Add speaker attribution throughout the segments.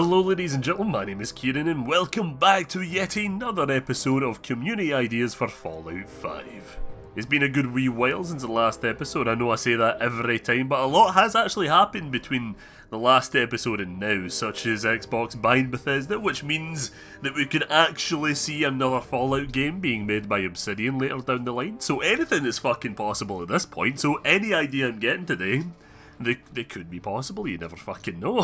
Speaker 1: Hello ladies and gentlemen, my name is Kieran and welcome back to yet another episode of Community Ideas for Fallout 5. It's been a good wee while since the last episode. I know I say that every time, but a lot has actually happened between the last episode and now, such as Xbox buying Bethesda, which means that we can actually see another Fallout game being made by Obsidian later down the line. So anything is fucking possible at this point, so any idea I'm getting today, they could be possible, you never fucking know.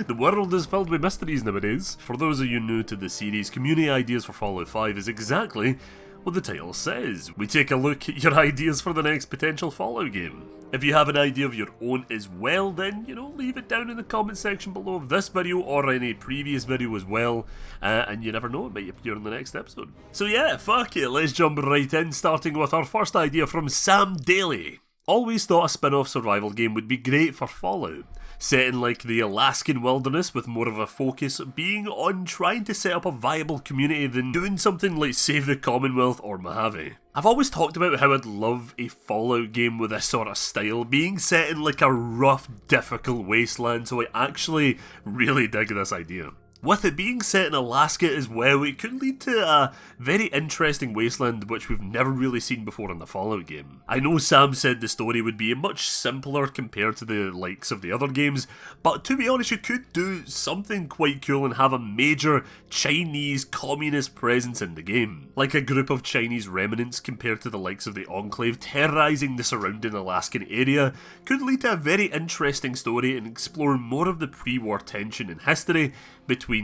Speaker 1: The world is filled with mysteries nowadays. For those of you new to the series, Community Ideas for Fallout 5 is exactly what the title says. We take a look at your ideas for the next potential Fallout game. If you have an idea of your own as well, then, leave it down in the comment section below of this video or any previous video as well, and you never know, it might appear in the next episode. So yeah, fuck it, let's jump right in, starting with our first idea from Sam Daly. Always thought a spin-off survival game would be great for Fallout, set in like the Alaskan wilderness with more of a focus being on trying to set up a viable community than doing something like Save the Commonwealth or Mojave. I've always talked about how I'd love a Fallout game with this sort of style, being set in like a rough, difficult wasteland, so I actually really dig this idea. With it being set in Alaska as well, it could lead to a very interesting wasteland which we've never really seen before in the Fallout game. I know Sam said the story would be much simpler compared to the likes of the other games, but to be honest, you could do something quite cool and have a major Chinese communist presence in the game. Like a group of Chinese remnants compared to the likes of the Enclave terrorising the surrounding Alaskan area could lead to a very interesting story and explore more of the pre-war tension and history between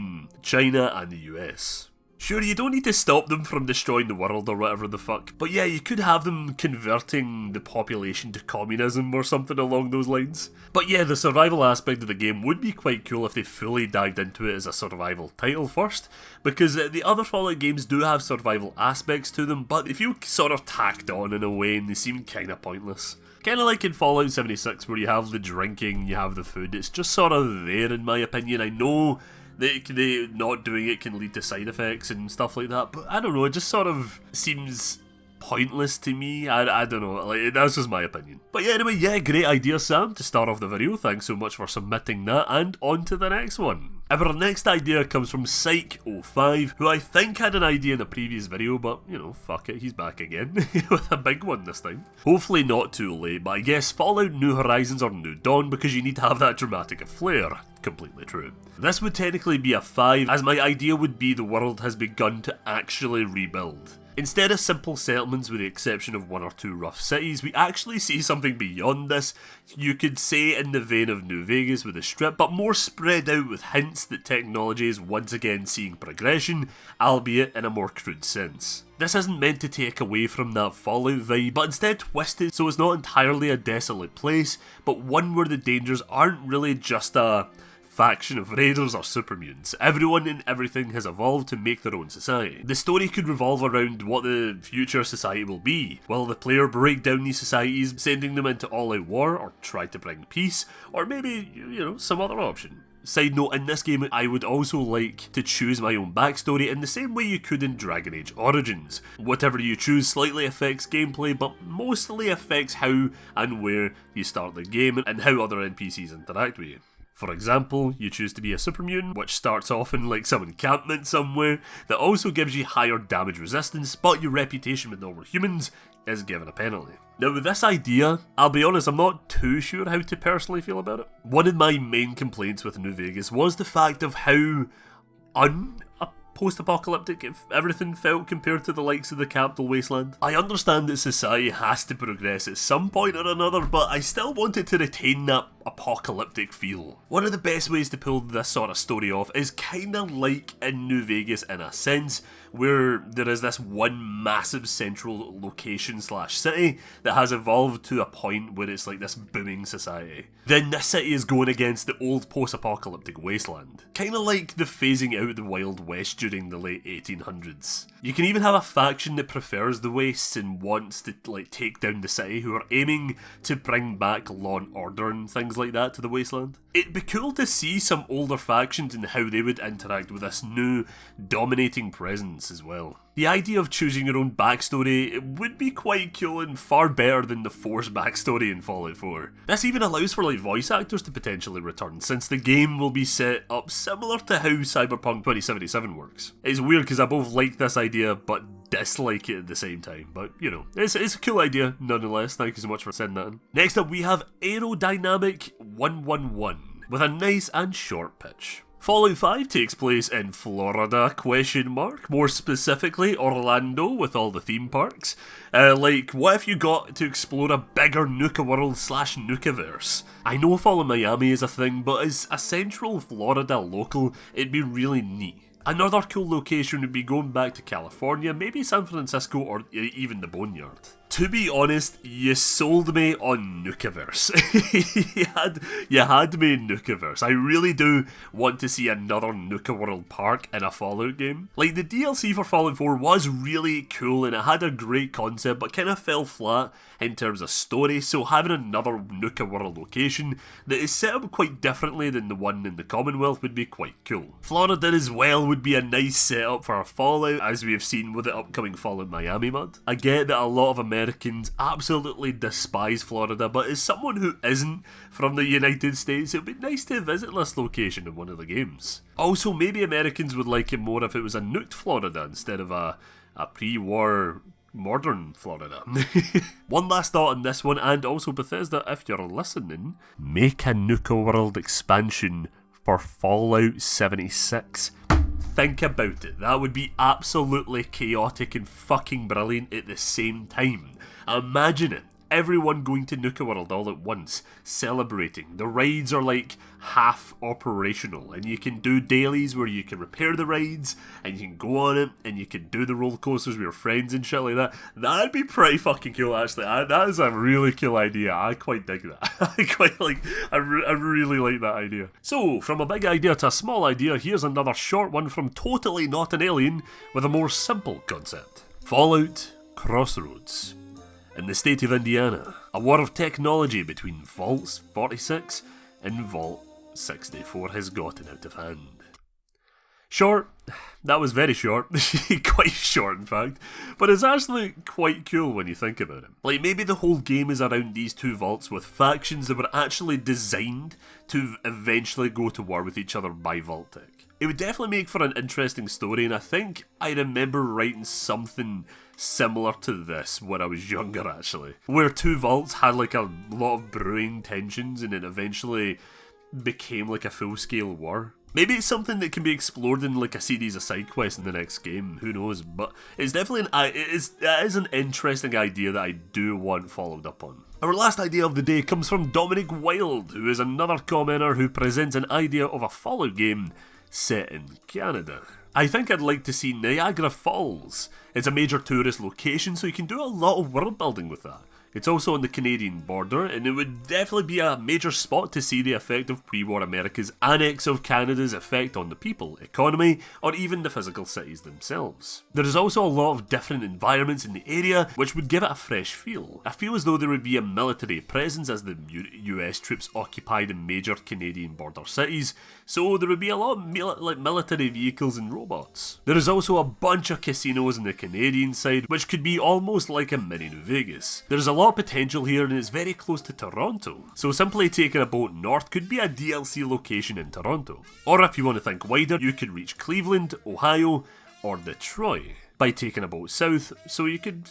Speaker 1: China and the US. Sure, you don't need to stop them from destroying the world or whatever the fuck, but yeah, you could have them converting the population to communism or something along those lines. But yeah, the survival aspect of the game would be quite cool if they fully dived into it as a survival title first, because the other Fallout games do have survival aspects to them, but they feel sort of tacked on in a way and they seem kinda pointless. Kinda like in Fallout 76 where you have the drinking, you have the food, it's just sort of there in my opinion. I know they not doing it can lead to side effects and stuff like that, but I don't know, it just sort of seems pointless to me. I don't know, like, that's just my opinion. But yeah, anyway, yeah, great idea Sam to start off the video, thanks so much for submitting that, and on to the next one. Our next idea comes from Psych05, who I think had an idea in a previous video, but, fuck it, he's back again, with a big one this time. Hopefully not too late, but I guess Fallout New Horizons or New Dawn, because you need to have that dramatic flair. Completely true. This would technically be a 5, as my idea would be the world has begun to actually rebuild. Instead of simple settlements with the exception of one or two rough cities, we actually see something beyond this, you could say in the vein of New Vegas with the Strip, but more spread out with hints that technology is once again seeing progression, albeit in a more crude sense. This isn't meant to take away from that Fallout vibe, but instead twisted so it's not entirely a desolate place, but one where the dangers aren't really just a faction of raiders or supermutants. Everyone and everything has evolved to make their own society. The story could revolve around what the future society will be. Will the player break down these societies, sending them into all-out war, or try to bring peace, or maybe, some other option? Side note, in this game I would also like to choose my own backstory in the same way you could in Dragon Age Origins. Whatever you choose slightly affects gameplay, but mostly affects how and where you start the game and how other NPCs interact with you. For example, you choose to be a super mutant, which starts off in like some encampment somewhere, that also gives you higher damage resistance, but your reputation with normal humans is given a penalty. Now with this idea, I'll be honest, I'm not too sure how to personally feel about it. One of my main complaints with New Vegas was the fact of how post-apocalyptic everything felt compared to the likes of the capital wasteland. I understand that society has to progress at some point or another, but I still wanted to retain that apocalyptic feel. One of the best ways to pull this sort of story off is kinda like in New Vegas in a sense, where there is this one massive central location / city that has evolved to a point where it's like this booming society. Then this city is going against the old post-apocalyptic wasteland. Kinda like the phasing out the Wild West during the late 1800s. You can even have a faction that prefers the wastes and wants to take down the city, who are aiming to bring back law and order and things like that to the wasteland. It'd be cool to see some older factions and how they would interact with this new dominating presence as well. The idea of choosing your own backstory would be quite cool and far better than the forced backstory in Fallout 4. This even allows for like voice actors to potentially return, since the game will be set up similar to how Cyberpunk 2077 works. It's weird because I both like this idea but dislike it at the same time, but you know, it's a cool idea nonetheless. Thank you so much for sending that in. Next up we have Aerodynamic 111 with a nice and short pitch. Fallout 5 takes place in Florida, ? More specifically, Orlando with all the theme parks. Like, what if you got to explore a bigger Nuka-Worlds / Nuka-verse? I know Fallout Miami is a thing, but as a central Florida local, it'd be really neat. Another cool location would be going back to California, maybe San Francisco or even the Boneyard. To be honest, you sold me on Nuka-verse. you had me in Nuka-verse. I really do want to see another Nuka-World park in a Fallout game. Like, the DLC for Fallout 4 was really cool and it had a great concept, but kind of fell flat in terms of story, so having another Nuka-World location that is set up quite differently than the one in the Commonwealth would be quite cool. Florida as well would be a nice setup for a Fallout, as we have seen with the upcoming Fallout Miami mod. I get that a lot of Americans absolutely despise Florida, but as someone who isn't from the United States, it would be nice to visit this location in one of the games. Also, maybe Americans would like it more if it was a nuked Florida instead of a pre-war modern Florida. One last thought on this one, and also Bethesda, if you're listening, make a Nuka-World expansion for Fallout 76. Think about it, that would be absolutely chaotic and fucking brilliant at the same time. Imagine it, everyone going to Nuka-World all at once, celebrating. The rides are like half operational, and you can do dailies where you can repair the rides, and you can go on it, and you can do the roller coasters with your friends and shit like that. That'd be pretty fucking cool, actually. That is a really cool idea. I quite dig that. I really like that idea. So, from a big idea to a small idea, here's another short one from Totally Not an Alien with a more simple concept. Fallout Crossroads. In the state of Indiana, a war of technology between Vault 46 and Vault 64 has gotten out of hand. Short, that was very short, quite short in fact, but it's actually quite cool when you think about it. Like, maybe the whole game is around these two vaults with factions that were actually designed to eventually go to war with each other by Vault-Tec. It would definitely make for an interesting story, and I think I remember writing something similar to this when I was younger actually, where two vaults had like a lot of brewing tensions and it eventually became like a full-scale war. Maybe it's something that can be explored in like a series of side quests in the next game, who knows, but it's definitely that is an interesting idea that I do want followed up on. Our last idea of the day comes from Dominic Wilde, who is another commenter who presents an idea of a Fallout game set in Canada. I think I'd like to see Niagara Falls. It's a major tourist location, so you can do a lot of world building with that. It's also on the Canadian border, and it would definitely be a major spot to see the effect of pre-war America's annex of Canada's effect on the people, economy, or even the physical cities themselves. There is also a lot of different environments in the area, which would give it a fresh feel. I feel as though there would be a military presence as the US troops occupied in major Canadian border cities, so there would be a lot of military vehicles and robots. There is also a bunch of casinos on the Canadian side, which could be almost like a mini New Vegas. There's a lot of potential here and it's very close to Toronto, so simply taking a boat north could be a DLC location in Toronto. Or if you want to think wider, you could reach Cleveland, Ohio, or Detroit by taking a boat south, so you could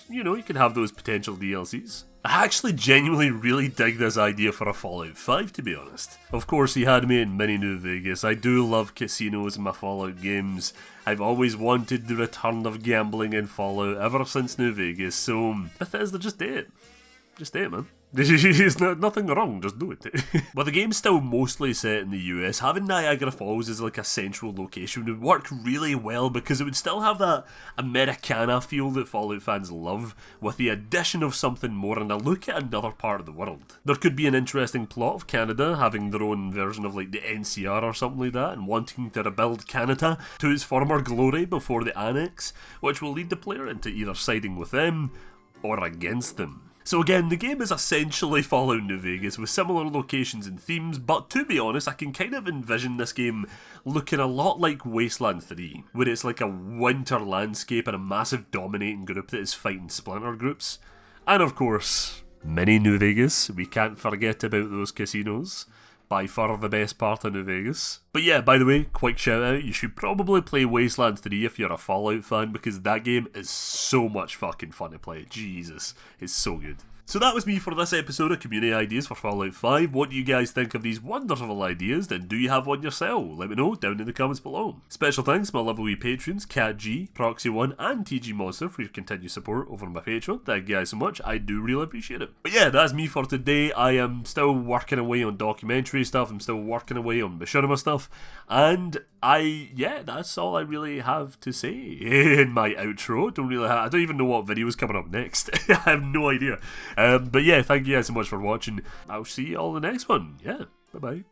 Speaker 1: have those potential DLCs. I actually genuinely really dig this idea for a Fallout 5, to be honest. Of course, he had me in mini New Vegas. I do love casinos in my Fallout games. I've always wanted the return of gambling in Fallout ever since New Vegas, so Bethesda, just do it. Just do it, man. There's nothing wrong, just do it. But the game's still mostly set in the US. Having Niagara Falls as like a central location would work really well because it would still have that Americana feel that Fallout fans love, with the addition of something more and a look at another part of the world. There could be an interesting plot of Canada having their own version of like the NCR or something like that, and wanting to rebuild Canada to its former glory before the annex, which will lead the player into either siding with them or against them. So again, the game is essentially Fallout New Vegas with similar locations and themes, but to be honest, I can kind of envision this game looking a lot like Wasteland 3, where it's like a winter landscape and a massive dominating group that is fighting splinter groups. And of course, mini New Vegas, we can't forget about those casinos. By far the best part of New Vegas. But yeah, by the way, quick shout out, you should probably play Wasteland 3 if you're a Fallout fan, because that game is so much fucking fun to play. Jesus, it's so good. So that was me for this episode of Community Ideas for Fallout 5. What do you guys think of these wonderful ideas, and do you have one yourself? Let me know down in the comments below. Special thanks to my lovely patrons, Cat G, Proxy1 and TG Monster for your continued support over on my Patreon. Thank you guys so much, I do really appreciate it. But yeah, that's me for today. I am still working away on documentary stuff, I'm still working away on machinima stuff, and that's all I really have to say in my outro. I don't even know what video is coming up next. I have no idea. But yeah, thank you guys so much for watching. I'll see you all in the next one. Yeah, bye bye.